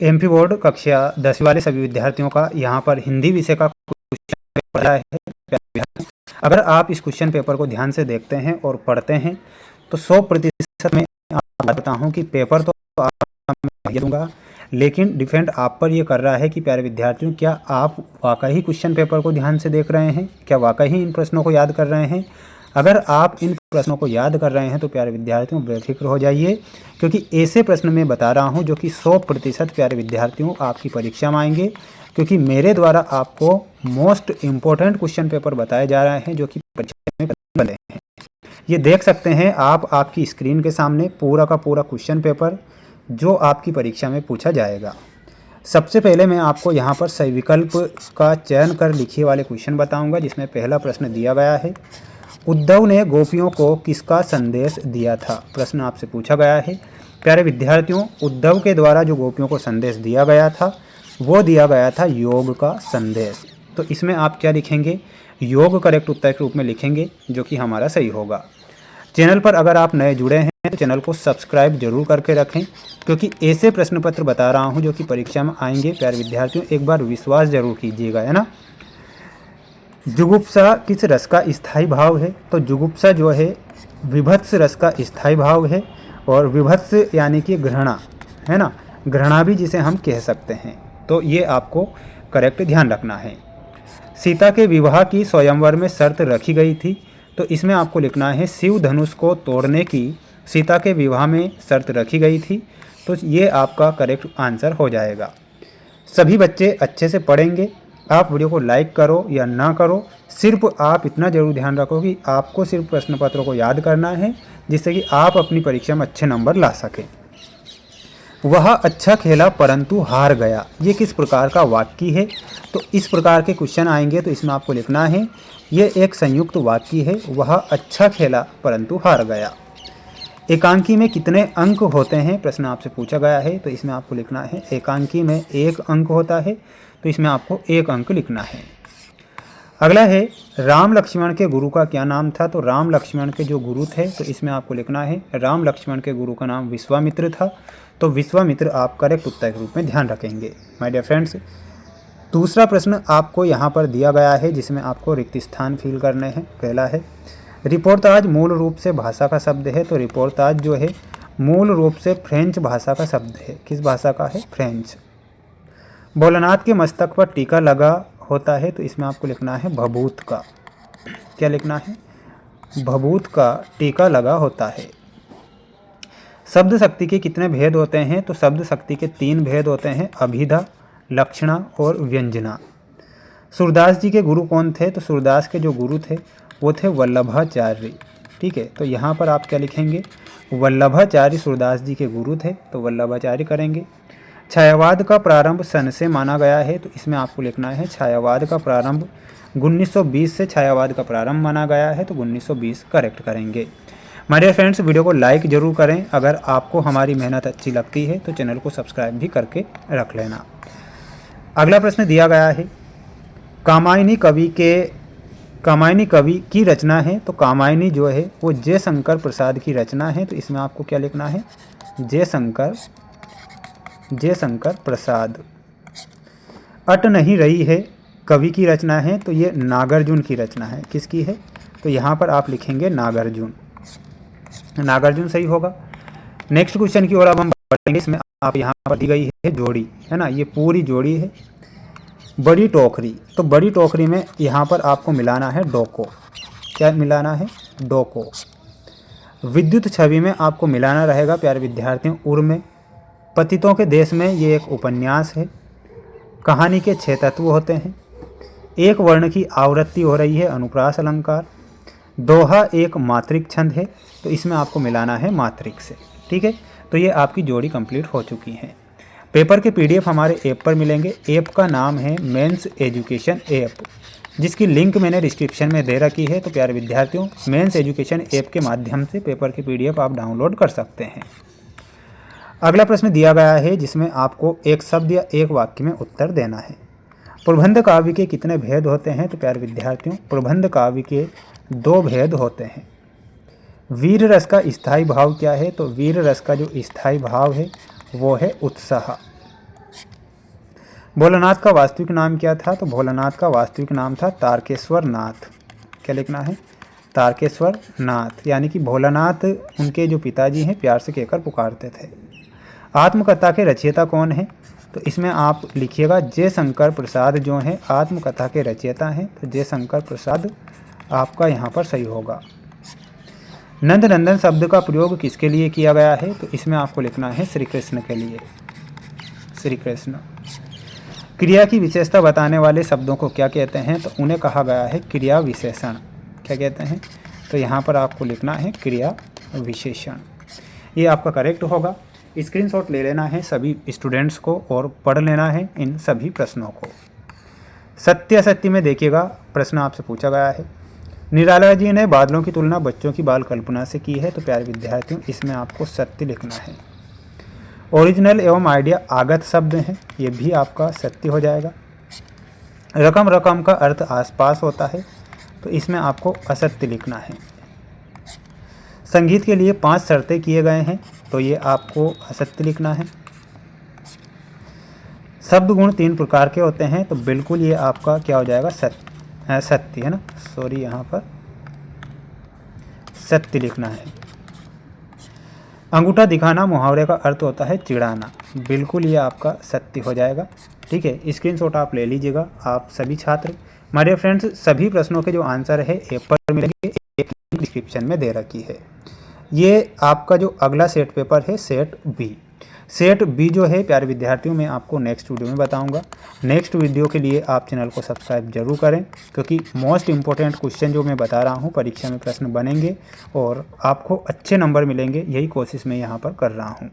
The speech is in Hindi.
एमपी बोर्ड कक्षा 10वीं वाले सभी विद्यार्थियों का यहाँ पर हिंदी विषय का क्वेश्चन पेपर है। अगर आप इस क्वेश्चन पेपर को ध्यान से देखते हैं और पढ़ते हैं तो 100% मैं आपको बताता हूँ कि पेपर तो आप दूंगा, लेकिन डिपेंड आप पर ये कर रहा है कि प्यारे विद्यार्थियों, क्या आप वाकई क्वेश्चन पेपर को ध्यान से देख रहे हैं, क्या वाकई इन प्रश्नों को याद कर रहे हैं। अगर आप इन प्रश्नों को याद कर रहे हैं तो प्यारे विद्यार्थियों बेफिक्र हो जाइए, क्योंकि ऐसे प्रश्न मैं बता रहा हूं जो कि 100% प्यारे विद्यार्थियों आपकी परीक्षा में आएंगे, क्योंकि मेरे द्वारा आपको मोस्ट इम्पोर्टेंट क्वेश्चन पेपर बताए जा रहे हैं जो कि परीक्षा में बने हैं। ये देख सकते हैं आप आपकी स्क्रीन के सामने पूरा का पूरा क्वेश्चन पेपर जो आपकी परीक्षा में पूछा जाएगा। सबसे पहले मैं आपको यहाँ पर सही विकल्प का चयन कर लिखिए वाले क्वेश्चन बताऊंगा, जिसमें पहला प्रश्न दिया गया है, उद्धव ने गोपियों को किसका संदेश दिया था। प्रश्न आपसे पूछा गया है प्यारे विद्यार्थियों, उद्धव के द्वारा जो गोपियों को संदेश दिया गया था वो दिया गया था योग का संदेश। तो इसमें आप क्या लिखेंगे, योग करेक्ट उत्तर के रूप में लिखेंगे, जो कि हमारा सही होगा। चैनल पर अगर आप नए जुड़े हैं तो चैनल को सब्सक्राइब जरूर करके रखें, क्योंकि ऐसे प्रश्न पत्र बता रहा हूं जो कि परीक्षा में आएंगे। प्यारे विद्यार्थियों एक बार विश्वास जरूर कीजिएगा, है ना। जुगुप्सा किस रस का स्थायी भाव है। तो जुगुप्सा जो है विभत्स रस का स्थायी भाव है, और विभत्स यानी कि घृणा, है ना, घृणा भी जिसे हम कह सकते हैं। तो ये आपको करेक्ट ध्यान रखना है। सीता के विवाह की स्वयंवर में शर्त रखी गई थी। तो इसमें आपको लिखना है शिव धनुष को तोड़ने की सीता के विवाह में शर्त रखी गई थी। तो ये आपका करेक्ट आंसर हो जाएगा। सभी बच्चे अच्छे से पढ़ेंगे। आप वीडियो को लाइक करो या ना करो, सिर्फ आप इतना जरूर ध्यान रखो कि आपको सिर्फ प्रश्न पत्रों को याद करना है, जिससे कि आप अपनी परीक्षा में अच्छे नंबर ला सकें। वह अच्छा खेला परंतु हार गया, ये किस प्रकार का वाक्य है। तो इस प्रकार के क्वेश्चन आएंगे तो इसमें आपको लिखना है ये एक संयुक्त वाक्य है, वह अच्छा खेला परंतु हार गया। एकांकी में कितने अंक होते हैं, प्रश्न आपसे पूछा गया है। तो इसमें आपको लिखना है एकांकी में 1 अंक होता है। तो इसमें आपको 1 अंक लिखना है। अगला है राम लक्ष्मण के गुरु का क्या नाम था। तो राम लक्ष्मण के जो गुरु थे, तो इसमें आपको लिखना है राम लक्ष्मण के गुरु का नाम विश्वामित्र था। तो विश्वामित्र आप करेक्ट उत्तर के रूप में ध्यान रखेंगे। माय डियर फ्रेंड्स, दूसरा प्रश्न आपको यहाँ पर दिया गया है, जिसमें आपको रिक्त स्थान फिल करने हैं। पहला है रिपोर्ताज मूल रूप से भाषा का शब्द है। तो रिपोर्ताज जो है मूल रूप से फ्रेंच भाषा का शब्द है। किस भाषा का है, फ्रेंच। भोलानाथ के मस्तक पर टीका लगा होता है। तो इसमें आपको लिखना है भभूत का, क्या लिखना है, भभूत का टीका लगा होता है। शब्द शक्ति के कितने भेद होते हैं। तो शब्द शक्ति के 3 भेद होते हैं, अभिधा, लक्षणा और व्यंजना। सूरदास जी के गुरु कौन थे। तो सूरदास के जो गुरु थे वो थे वल्लभाचार्य। ठीक है, तो यहाँ पर आप क्या लिखेंगे, वल्लभाचार्य सूरदास जी के गुरु थे, तो वल्लभाचार्य करेंगे। छायावाद का प्रारंभ सन से माना गया है। तो इसमें आपको लिखना है छायावाद का प्रारंभ 1920 से छायावाद का प्रारंभ माना गया है। तो 1920 करेक्ट करेंगे। माय डियर फ्रेंड्स, वीडियो को लाइक जरूर करें। अगर आपको हमारी मेहनत अच्छी लगती है तो चैनल को सब्सक्राइब भी करके रख लेना। अगला प्रश्न दिया गया है कामायनी कवि की रचना है। तो कामायनी जो है वो जयशंकर प्रसाद की रचना है। तो इसमें आपको क्या लिखना है, जयशंकर प्रसाद। अट नहीं रही है कवि की रचना है। तो ये नागार्जुन की रचना है। किसकी है, तो यहाँ पर आप लिखेंगे नागार्जुन, नागार्जुन सही होगा। नेक्स्ट क्वेश्चन की ओर अब हम बढ़ेंगे। इसमें आप यहाँ पर दी गई है जोड़ी, है ना, ये पूरी जोड़ी है। बड़ी टोकरी, तो बड़ी टोकरी में यहाँ पर आपको मिलाना है डोको, क्या मिलाना है, डोको। विद्युत छवि में आपको मिलाना रहेगा प्यारे विद्यार्थियों उर में। पतितों के देश में ये एक उपन्यास है। कहानी के 6 तत्व होते हैं। एक वर्ण की आवृत्ति हो रही है, अनुप्रास अलंकार। दोहा एक मात्रिक छंद है। तो इसमें आपको मिलाना है मात्रिक से। ठीक है, तो ये आपकी जोड़ी कंप्लीट हो चुकी है। पेपर के पीडीएफ हमारे ऐप पर मिलेंगे। ऐप का नाम है मेंस एजुकेशन ऐप, जिसकी लिंक मैंने डिस्क्रिप्शन में दे रखी है। तो प्यारे विद्यार्थियों, मेंस एजुकेशन ऐप के माध्यम से पेपर के पीडीएफ आप डाउनलोड कर सकते हैं। अगला प्रश्न दिया गया है, जिसमें आपको एक शब्द या एक वाक्य में उत्तर देना है। प्रबंध काव्य के कितने भेद होते हैं। तो प्यारे विद्यार्थियों, प्रबंध काव्य के 2 भेद होते हैं। वीर रस का स्थायी भाव क्या है। तो वीर रस का जो स्थायी भाव है वो है उत्साह। भोलानाथ का वास्तविक नाम क्या था? तो भोलानाथ का वास्तविक नाम था तारकेश्वर नाथ। क्या लिखना है? तारकेश्वर नाथ, यानी कि भोलानाथ उनके जो पिताजी हैं प्यार से कहकर पुकारते थे। आत्मकथा के रचयिता कौन है? तो इसमें आप लिखिएगा जयशंकर प्रसाद जो हैं आत्मकथा के रचयिता हैं, तो जयशंकर प्रसाद आपका यहाँ पर सही होगा। नंद नंदन शब्द का प्रयोग किसके लिए किया गया है? तो इसमें आपको लिखना है श्री कृष्ण के लिए, श्री कृष्ण। क्रिया की विशेषता बताने वाले शब्दों को क्या कहते हैं? तो उन्हें कहा गया है क्रिया विशेषण। क्या कहते हैं? तो यहाँ पर आपको लिखना है क्रिया विशेषण। ये आपका करेक्ट होगा। स्क्रीनशॉट ले लेना है सभी स्टूडेंट्स को और पढ़ लेना है इन सभी प्रश्नों को। सत्य असत्य में देखिएगा, प्रश्न आपसे पूछा गया है। निराला जी ने बादलों की तुलना बच्चों की बाल कल्पना से की है, तो प्यारे विद्यार्थियों इसमें आपको सत्य लिखना है। ओरिजिनल एवं आइडिया आगत शब्द हैं, ये भी आपका सत्य हो जाएगा। रकम रकम का अर्थ आसपास होता है, तो इसमें आपको असत्य लिखना है। संगीत के लिए 5 शर्तें किए गए हैं, तो ये आपको असत्य लिखना है। शब्द गुण 3 प्रकार के होते हैं, तो बिल्कुल ये आपका क्या हो जाएगा? सत्य है ना, सॉरी यहाँ पर सत्य लिखना है। अंगूठा दिखाना मुहावरे का अर्थ होता है चिढ़ाना, बिल्कुल ये आपका सत्य हो जाएगा। ठीक है, स्क्रीनशॉट आप ले लीजिएगा आप सभी छात्र। माय फ्रेंड्स, सभी प्रश्नों के जो आंसर है ऐप पर मिलेंगे, एक लिंक डिस्क्रिप्शन में दे रखी है। ये आपका जो अगला सेट पेपर है सेट बी। सेट बी जो है प्यारे विद्यार्थियों मैं आपको नेक्स्ट वीडियो में बताऊंगा। नेक्स्ट वीडियो के लिए आप चैनल को सब्सक्राइब जरूर करें, क्योंकि मोस्ट इंपॉर्टेंट क्वेश्चन जो मैं बता रहा हूं परीक्षा में प्रश्न बनेंगे और आपको अच्छे नंबर मिलेंगे, यही कोशिश मैं यहाँ पर कर रहा हूँ।